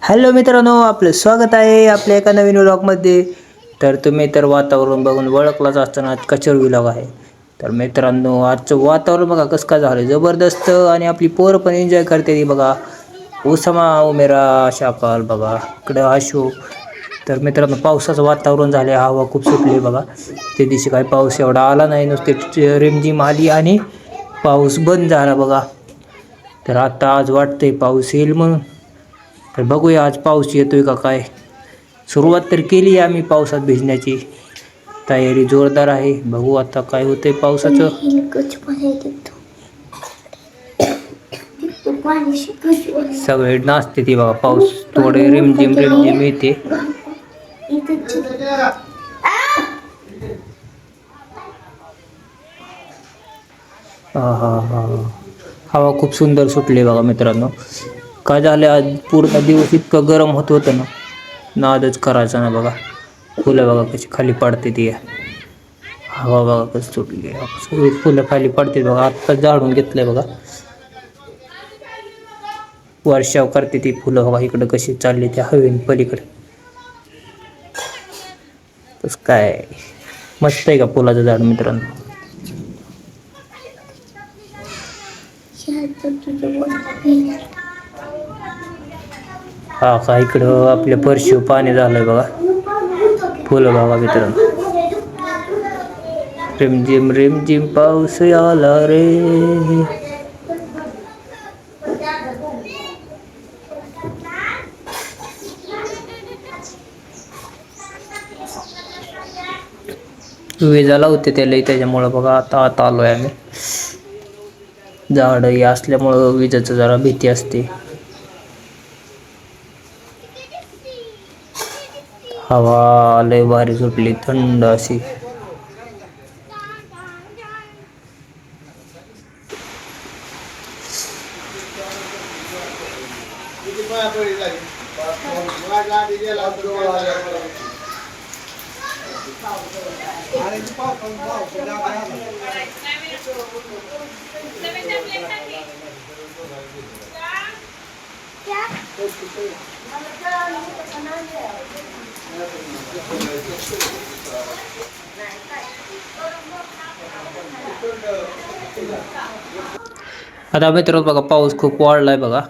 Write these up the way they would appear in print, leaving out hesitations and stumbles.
Hello मित्रांनो, आपलं स्वागत आहे आपल्या एका नवीन व्लॉगमध्ये. तर तुम्ही तर वातावरण बघून ओळखलाच असताना आज कचर व्लॉग आहे. तर मित्रांनो, आजचं वातावरण बघा कसं काय झालं जबरदस्त, आणि आपली पोरं पण एन्जॉय करते ती बघा. उसामा उमेरा शाकाल बघा इकडं आशू. तर मित्रांनो, पावसाचं वातावरण झाले, हवा खूप सुटली बघा. ते दिवशी काही पाऊस एवढा आला नाही, नुसते रिमझिम आली आणि पाऊस बंद झाला बघा. तर आता आज वाटतंय पाऊस येईल म्हणून. तर बघूया आज पाऊस येतोय का काय. सुरुवात तर केली आहे आम्ही पावसात भिजण्याची, तयारी जोरदार आहे. बघू आता काय होतंय पावसाचं. सगळे नाचते ती बघा, पाऊस थोडे रिमझिम रिमझिम येते. हा हा हा, हवा खूप सुंदर सुटली बघा मित्रांनो. काय झालं आज पूर्ण दिवस इतकं गरम होतं ना, नादच करायचा ना बघा. फुलं बघा कशी खाली पडते ती, हवा बघा कशी सुटली, सगळी फुलं खाली पडते बघा. आत्ता झाडून घेतलंय बघा, वर्षाव करते ती फुलं बघा. इकडं कशी चालली त्या हवेने पलीकडे. तस काय मस्त आहे का फुलाचं झाड मित्रांनो. हा का, इकडं आपल्या फरशीवर पाणी झालंय बघा. फुलं बघा मित्रांनो, रिमझिम रिमझिम पाऊस आला रे. विजा लावते त्याला, त्याच्यामुळं बघा आता आता आलोय आम्ही. झाड हे असल्यामुळं विजेचं जरा भीती असते. हवा लय भारी सुटली, थंड अशी. आता मित्रांनो बघा, पाऊस खूप वाढलाय बघा.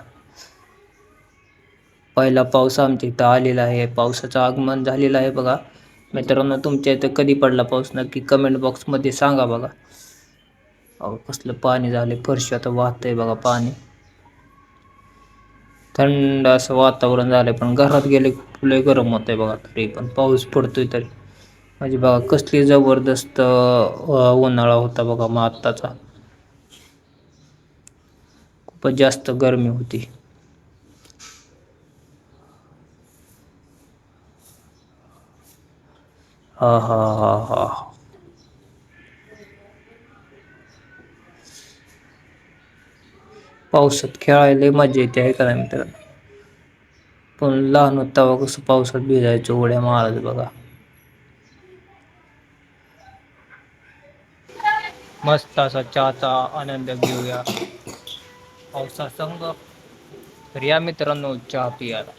पहिला पाऊस आमच्या इथं आलेला आहे, पावसाचं आगमन झालेलं आहे बघा. मित्रांनो, तुमच्या इथं कधी पडला पाऊस नक्की कमेंट बॉक्समध्ये सांगा बघा. अहो कसलं पाणी झाले, फरशी आता वाहतंय बघा पाणी. थंड असं वातावरण झालंय, पण घरात गेले लय गरम होतंय बघा. तरी पण पाऊस पडतोय तरी म्हणजे बघा कसली जबरदस्त उन्हाळा होता बघा मग आत्ताचा. खूपच जास्त गरमी होती. हा हा हा हा, पावसात खेळायला मजा येते आहे का नाही मित्रांनो. पण लहान होतो तेव्हा कसं पावसात भिजायचो, उड्या मारायचो बघा. मस्त असा चहाचा आनंद घेऊया पावसा संग. तर या मित्रांनो चहा पियाला.